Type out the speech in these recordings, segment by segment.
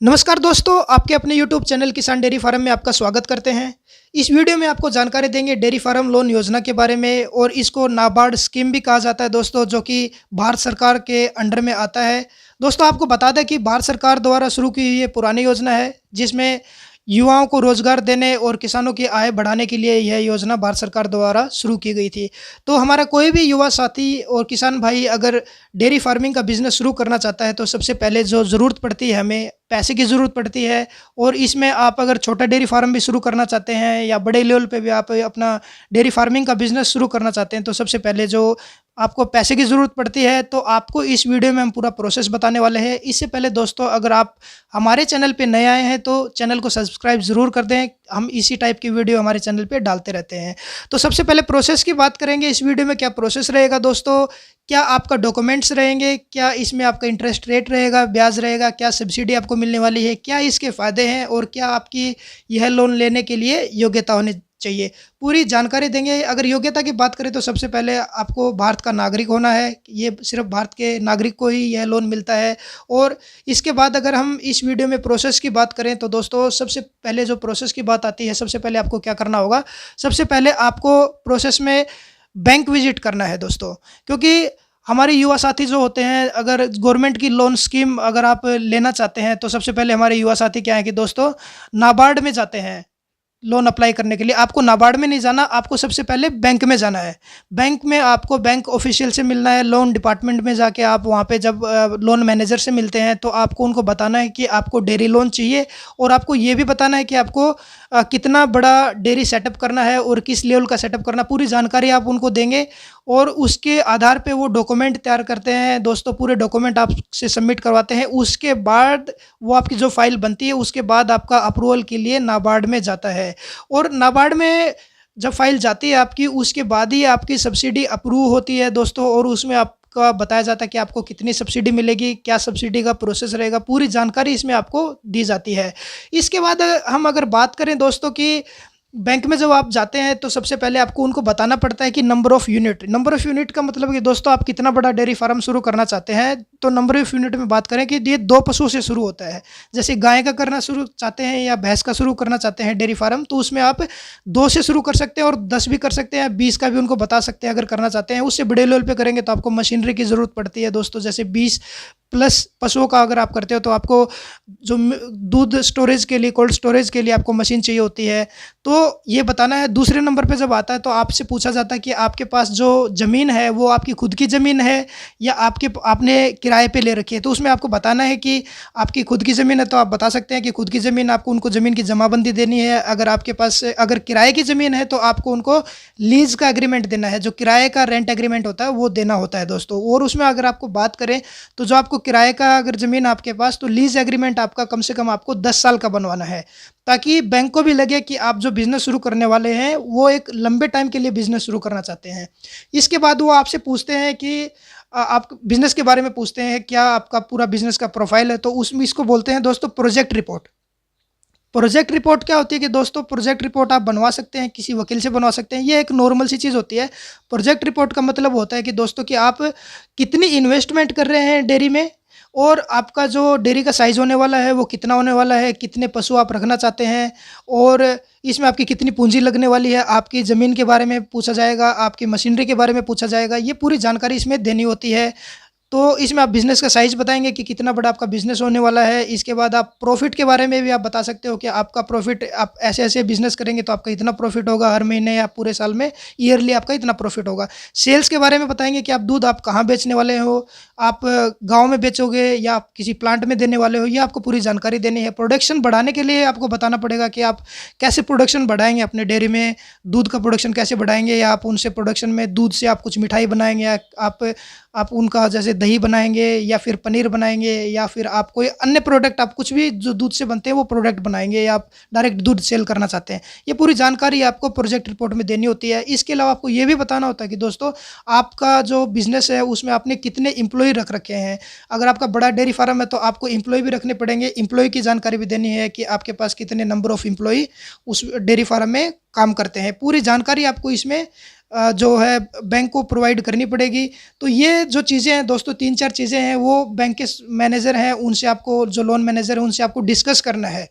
नमस्कार दोस्तों, आपके अपने YouTube चैनल किसान डेयरी फार्म में आपका स्वागत करते हैं। इस वीडियो में आपको जानकारी देंगे डेयरी फार्म लोन योजना के बारे में और इसको नाबार्ड स्कीम भी कहा जाता है दोस्तों, जो कि भारत सरकार के अंडर में आता है। दोस्तों आपको बता दें कि भारत सरकार द्वारा शुरू की हुई ये पुरानी योजना है, जिसमें युवाओं को रोजगार देने और किसानों की आय बढ़ाने के लिए यह योजना भारत सरकार द्वारा शुरू की गई थी। तो हमारा कोई भी युवा साथी और किसान भाई अगर डेयरी फार्मिंग का बिज़नेस शुरू करना चाहता है, तो सबसे पहले जो ज़रूरत पड़ती है, हमें पैसे की ज़रूरत पड़ती है। और इसमें आप अगर छोटा डेयरी फार्म भी शुरू करना चाहते हैं या बड़े लेवल पे भी आप अपना डेयरी फार्मिंग का बिज़नेस शुरू करना चाहते हैं, तो सबसे पहले जो आपको पैसे की ज़रूरत पड़ती है, तो आपको इस वीडियो में हम पूरा प्रोसेस बताने वाले हैं। इससे पहले दोस्तों, अगर आप हमारे चैनल पे नए आए हैं तो चैनल को सब्सक्राइब ज़रूर कर दें। हम इसी टाइप की वीडियो हमारे चैनल पे डालते रहते हैं। तो सबसे पहले प्रोसेस की बात करेंगे। इस वीडियो में क्या प्रोसेस रहेगा दोस्तों, क्या आपका डॉक्यूमेंट्स रहेंगे, क्या इसमें आपका इंटरेस्ट रेट रहेगा, ब्याज रहेगा, क्या सब्सिडी आपको मिलने वाली है, क्या इसके फ़ायदे हैं और क्या आपकी यह लोन लेने के लिए योग्यता होनी चाहिए, पूरी जानकारी देंगे। अगर योग्यता की बात करें तो सबसे पहले आपको भारत का नागरिक होना है। ये सिर्फ भारत के नागरिक को ही यह लोन मिलता है। और इसके बाद अगर हम इस वीडियो में प्रोसेस की बात करें तो दोस्तों, सबसे पहले जो प्रोसेस की बात आती है, सबसे पहले आपको क्या करना होगा, सबसे पहले आपको प्रोसेस में बैंक विजिट करना है दोस्तों। क्योंकि हमारे युवा साथी जो होते हैं, अगर गवर्नमेंट की लोन स्कीम अगर आप लेना चाहते हैं, तो सबसे पहले हमारे युवा साथी क्या है कि दोस्तों, नाबार्ड में जाते हैं लोन अप्लाई करने के लिए। आपको नाबार्ड में नहीं जाना, आपको सबसे पहले बैंक में जाना है। बैंक में आपको बैंक ऑफिशियल से मिलना है। लोन डिपार्टमेंट में जाके आप वहाँ पे जब लोन मैनेजर से मिलते हैं, तो आपको उनको बताना है कि आपको डेयरी लोन चाहिए और आपको ये भी बताना है कि आपको कितना बड़ा डेयरी सेटअप करना है और किस लेवल का सेटअप करना, पूरी जानकारी आप उनको देंगे। और उसके आधार पे वो डॉक्यूमेंट तैयार करते हैं दोस्तों, पूरे डॉक्यूमेंट आपसे सबमिट करवाते हैं। उसके बाद वो आपकी जो फाइल बनती है, उसके बाद आपका अप्रूवल के लिए नाबार्ड में जाता है। और नाबार्ड में जब फाइल जाती है आपकी, उसके बाद ही आपकी सब्सिडी अप्रूव होती है दोस्तों। और उसमें आपका बताया जाता है कि आपको कितनी सब्सिडी मिलेगी, क्या सब्सिडी का प्रोसेस रहेगा, पूरी जानकारी इसमें आपको दी जाती है। इसके बाद हम अगर बात करें दोस्तों कि बैंक में जब आप जाते हैं, तो सबसे पहले आपको उनको बताना पड़ता है कि नंबर ऑफ़ यूनिट का मतलब कि दोस्तों, आप कितना बड़ा डेयरी फार्म शुरू करना चाहते हैं। तो नंबर ऑफ़ यूनिट में बात करें कि ये 2 पशुओं से शुरू होता है। जैसे गाय का करना शुरू चाहते हैं या भैंस का शुरू करना चाहते हैं डेयरी फार्म, तो उसमें आप 2 से शुरू कर सकते हैं और 10 भी कर सकते हैं, 20 का भी उनको बता सकते हैं अगर करना चाहते हैं। उससे बड़े लेवल पे करेंगे तो आपको मशीनरी की ज़रूरत पड़ती है दोस्तों। जैसे 20 प्लस पशुओं का अगर आप करते हो, तो आपको जो दूध स्टोरेज के लिए, कोल्ड स्टोरेज के लिए आपको मशीन चाहिए होती है। तो ये बताना है। दूसरे नंबर पे जब आता है, तो आपसे पूछा जाता है कि आपके पास जो ज़मीन है वो आपकी खुद की ज़मीन है या आपने किराए पे ले रखी है। तो उसमें आपको बताना है कि आपकी खुद की ज़मीन है, तो आप बता सकते हैं कि खुद की ज़मीन, आपको उनको ज़मीन की जमाबंदी देनी है। अगर आपके पास अगर किराए की ज़मीन है, तो आपको उनको लीज़ का एग्रीमेंट देना है, जो किराए का रेंट एग्रीमेंट होता है वो देना होता है दोस्तों। और उसमें अगर आपको बात करें, तो जो आपको किराए का अगर ज़मीन आपके पास, तो लीज़ एग्रीमेंट आपका कम से कम आपको 10 साल का बनवाना है, ताकि बैंक को भी लगे कि आप जो बिज़नेस शुरू करने वाले हैं वो एक लंबे टाइम के लिए बिज़नेस शुरू करना चाहते हैं। इसके बाद वो आपसे पूछते हैं कि आप बिज़नेस के बारे में पूछते हैं, क्या आपका पूरा बिज़नेस का प्रोफाइल है। तो उसमें इसको बोलते हैं दोस्तों प्रोजेक्ट रिपोर्ट। प्रोजेक्ट रिपोर्ट क्या होती है कि दोस्तों, प्रोजेक्ट रिपोर्ट आप बनवा सकते हैं, किसी वकील से बनवा सकते हैं। ये एक नॉर्मल सी चीज़ होती है। प्रोजेक्ट रिपोर्ट का मतलब होता है कि दोस्तों, कि आप कितनी इन्वेस्टमेंट कर रहे हैं डेयरी में, और आपका जो डेयरी का साइज़ होने वाला है वो कितना होने वाला है, कितने पशु आप रखना चाहते हैं, और इसमें आपकी कितनी पूंजी लगने वाली है। आपकी ज़मीन के बारे में पूछा जाएगा, आपकी मशीनरी के बारे में पूछा जाएगा। ये पूरी जानकारी इसमें देनी होती है। तो इसमें आप बिज़नेस का साइज़ बताएंगे कि कितना बड़ा आपका बिज़नेस होने वाला है। इसके बाद आप प्रॉफिट के बारे में भी आप बता सकते हो कि आपका प्रॉफिट, आप ऐसे-ऐसे बिज़नेस करेंगे तो आपका इतना प्रॉफिट होगा हर महीने या पूरे साल में, ईयरली आपका इतना प्रॉफिट होगा। सेल्स के बारे में बताएंगे कि आप दूध आप कहाँ बेचने वाले हो, आप गाँव में बेचोगे या आप किसी प्लांट में देने वाले हो, ये आपको पूरी जानकारी देनी है। प्रोडक्शन बढ़ाने के लिए आपको बताना पड़ेगा कि आप कैसे प्रोडक्शन बढ़ाएँगे अपने डेयरी में, दूध का प्रोडक्शन कैसे बढ़ाएँगे, या आप उनसे प्रोडक्शन में दूध से आप कुछ मिठाई बनाएँगे, या आप उनका जैसे दही बनाएंगे या फिर पनीर बनाएंगे, या फिर आप कोई अन्य प्रोडक्ट, आप कुछ भी जो दूध से बनते हैं वो प्रोडक्ट बनाएंगे, या आप डायरेक्ट दूध सेल करना चाहते हैं। ये पूरी जानकारी आपको प्रोजेक्ट रिपोर्ट में देनी होती है। इसके अलावा आपको ये भी बताना होता है कि दोस्तों, आपका जो बिज़नेस है उसमें आपने कितने एम्प्लॉय रख रखे हैं। अगर आपका बड़ा डेयरी फार्म है, तो आपको एम्प्लॉय भी रखने पड़ेंगे। एम्प्लॉय की जानकारी भी देनी है कि आपके पास कितने नंबर ऑफ़ एम्प्लॉय उस डेयरी फार्म में काम करते हैं। पूरी जानकारी आपको इसमें जो है बैंक को प्रोवाइड करनी पड़ेगी। तो ये जो चीज़ें हैं दोस्तों, 3-4 चीज़ें हैं, वो बैंक के मैनेजर हैं उनसे आपको, जो लोन मैनेजर है उनसे आपको डिस्कस करना है,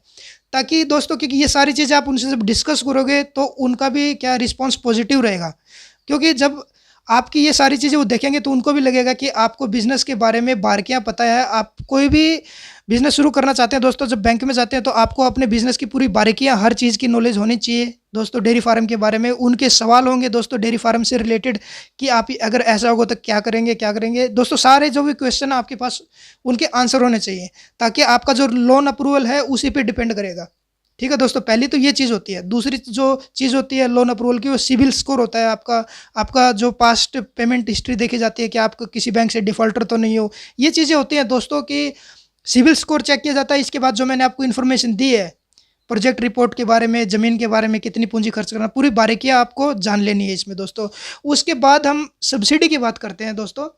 ताकि दोस्तों, क्योंकि ये सारी चीज़ें आप उनसे जब डिस्कस करोगे तो उनका भी क्या रिस्पॉन्स पॉजिटिव रहेगा। क्योंकि जब आपकी ये सारी चीज़ें वो देखेंगे तो उनको भी लगेगा कि आपको बिज़नेस के बारे में बारीकियाँ पता है। आप कोई भी बिज़नेस शुरू करना चाहते हैं दोस्तों, जब बैंक में जाते हैं तो आपको अपने बिज़नेस की पूरी बारीकियाँ, हर चीज़ की नॉलेज होनी चाहिए दोस्तों डेयरी फार्म के बारे में। उनके सवाल होंगे दोस्तों डेयरी फार्म से रिलेटेड कि आप अगर ऐसा होगा तो क्या करेंगे, क्या करेंगे। दोस्तों सारे जो भी क्वेश्चन है आपके पास उनके आंसर होने चाहिए, ताकि आपका जो लोन अप्रूवल है उसी पे डिपेंड करेगा। ठीक है दोस्तों, पहली तो ये चीज़ होती है। दूसरी जो चीज़ होती है लोन अप्रूवल की, वो सिबिल स्कोर होता है आपका। आपका जो पास्ट पेमेंट हिस्ट्री देखी जाती है कि आप किसी बैंक से डिफ़ॉल्टर तो नहीं हो। ये चीज़ें होती हैं दोस्तों कि सिबिल स्कोर चेक किया जाता है। इसके बाद जो मैंने आपको इन्फॉर्मेशन दी है प्रोजेक्ट रिपोर्ट के बारे में, ज़मीन के बारे में, कितनी पूंजी खर्च करना, पूरी बारीकियाँ आपको जान लेनी है इसमें दोस्तों। उसके बाद हम सब्सिडी की बात करते हैं दोस्तों।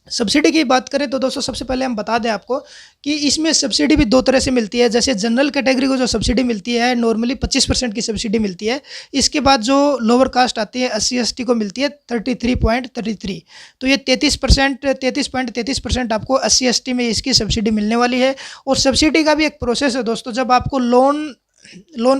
सब्सिडी की बात करें तो दोस्तों सबसे पहले हम बता दें आपको कि इसमें सब्सिडी भी 2 तरह से मिलती है। जैसे जनरल कैटेगरी को जो सब्सिडी मिलती है नॉर्मली 25% की सब्सिडी मिलती है। इसके बाद जो लोअर कास्ट आती है SC/ST को मिलती है 33.33। तो ये 33.33% आपको SC/ST में इसकी सब्सिडी मिलने वाली है। और सब्सिडी का भी एक प्रोसेस है दोस्तों। जब आपको लोन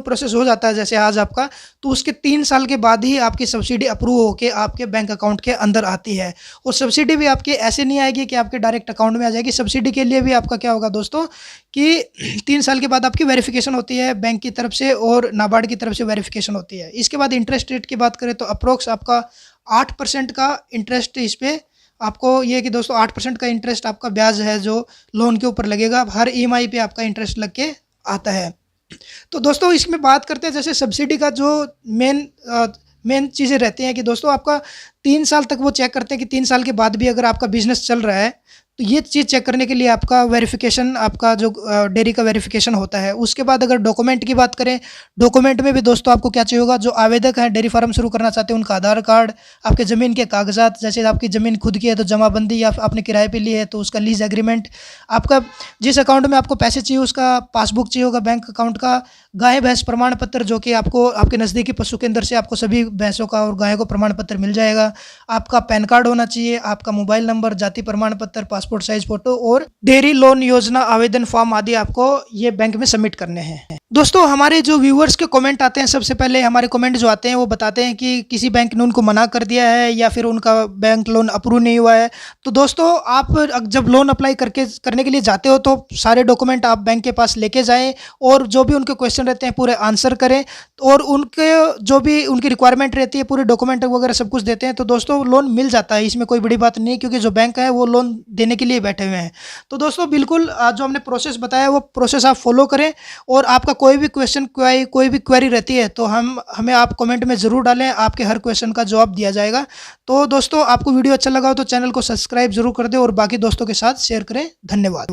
प्रोसेस हो जाता है जैसे आज आपका, तो उसके 3 साल के बाद ही आपकी सब्सिडी अप्रूव होके आपके बैंक अकाउंट के अंदर आती है। और सब्सिडी भी आपके ऐसे नहीं आएगी कि आपके डायरेक्ट अकाउंट में आ जाएगी। सब्सिडी के लिए भी आपका क्या होगा दोस्तों कि 3 साल के बाद आपकी वेरिफिकेशन होती है बैंक की तरफ से और नाबार्ड की तरफ से वेरिफिकेशन होती है। इसके बाद इंटरेस्ट रेट की बात करें तो अप्रोक्स आपका 8% का इंटरेस्ट इस पर आपको, ये कि दोस्तों 8% का इंटरेस्ट आपका ब्याज है जो लोन के ऊपर लगेगा। हर EMI पे आपका इंटरेस्ट लग के आता है। तो दोस्तों इसमें बात करते हैं जैसे सब्सिडी का जो मेन चीज़ें रहती हैं कि दोस्तों आपका 3 साल तक वो चेक करते हैं कि 3 साल के बाद भी अगर आपका बिज़नेस चल रहा है तो ये चीज़ चेक करने के लिए आपका वेरिफिकेशन, आपका जो डेयरी का वेरिफिकेशन होता है। उसके बाद अगर डॉक्यूमेंट की बात करें, डॉक्यूमेंट में भी दोस्तों आपको क्या चाहिए होगा, जो आवेदक हैं डेयरी फार्म शुरू करना चाहते हैं उनका आधार कार्ड, आपके ज़मीन के कागजात, जैसे आपकी ज़मीन खुद की है तो जमाबंदी, या आपने किराए पे ली है तो उसका लीज एग्रीमेंट, आपका जिस अकाउंट में आपको पैसे चाहिए उसका पासबुक चाहिए होगा बैंक अकाउंट का, गाय भैंस प्रमाण पत्र जो कि आपको आपके नज़दीकी पशु केंद्र से आपको सभी भैंसों का और गायों को प्रमाण पत्र मिल जाएगा। आपका पैन कार्ड होना चाहिए, आपका मोबाइल नंबर, जाति प्रमाण पत्र, पासपोर्ट साइज फोटो और डेयरी लोन योजना आवेदन फॉर्म आदि आपको ये बैंक में सबमिट करने हैं। दोस्तों हमारे जो व्यूअर्स के कमेंट आते हैं, सबसे पहले हमारे कमेंट जो आते हैं वो बताते हैं कि किसी बैंक ने उनको मना कर दिया है या फिर उनका बैंक लोन अप्रूव नहीं हुआ है। तो दोस्तों आप जब लोन अप्लाई करने के लिए जाते हो तो सारे डॉक्यूमेंट आप बैंक के पास लेके जाएं और जो भी उनके क्वेश्चन रहते हैं पूरे आंसर करें और उनके जो भी उनकी रिक्वायरमेंट रहती है पूरे डॉक्यूमेंट वगैरह सब कुछ देते हैं तो दोस्तों लोन मिल जाता है। इसमें कोई बड़ी बात नहीं, क्योंकि जो बैंक है वो लोन देने के लिए बैठे हुए हैं। तो दोस्तों बिल्कुल जो हमने प्रोसेस बताया वो प्रोसेस आप फॉलो करें और आपका कोई भी क्वेश्चन, कोई भी क्वेरी रहती है तो हमें आप कमेंट में ज़रूर डालें, आपके हर क्वेश्चन का जवाब दिया जाएगा। तो दोस्तों आपको वीडियो अच्छा लगा हो तो चैनल को सब्सक्राइब जरूर कर दें और बाकी दोस्तों के साथ शेयर करें। धन्यवाद।